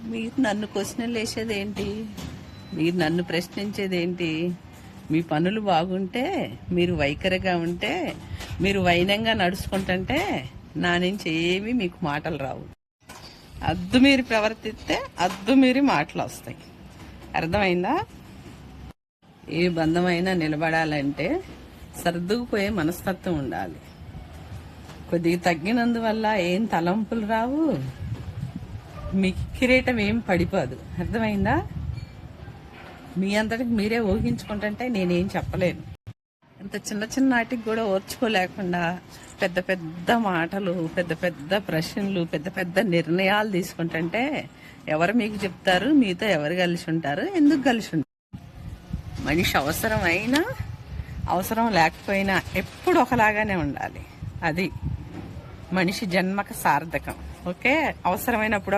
మీరు నన్ను క్వశ్చన్లు వేసేదేంటి? మీరు నన్ను ప్రశ్నించేదేంటి? మీ పనులు బాగుంటే, మీరు వైఖరిగా ఉంటే, మీరు వైనంగా నడుచుకుంటుంటే నా నుంచి ఏమీ మీకు మాటలు రావు. అద్దు మీరు ప్రవర్తిస్తే అద్దు మీరు మాటలు వస్తాయి. అర్థమైందా? ఏ బంధమైనా నిలబడాలంటే సర్దుకుపోయే మనస్తత్వం ఉండాలి. కొద్దిగా తగ్గినందువల్ల ఏం తలంపులు రావు, మీకు కిరీటం ఏం పడిపోదు. అర్థమైందా? మీ అంతటికి మీరే ఊహించుకుంటుంటే నేనేం చెప్పలేను. ఇంత చిన్న చిన్న వాటికి కూడా ఓర్చుకోలేకుండా పెద్ద పెద్ద మాటలు, పెద్ద పెద్ద ప్రశ్నలు, పెద్ద పెద్ద నిర్ణయాలు తీసుకుంటుంటే ఎవరు మీకు చెప్తారు? మీతో ఎవరు కలిసి ఉంటారు? ఎందుకు కలిసి ఉంటారు? మనిషి అవసరమైనా అవసరం లేకపోయినా ఎప్పుడు ఒకలాగానే ఉండాలి. అది మనిషి జన్మక సార్థకం. ఓకే, అవసరమైనప్పుడు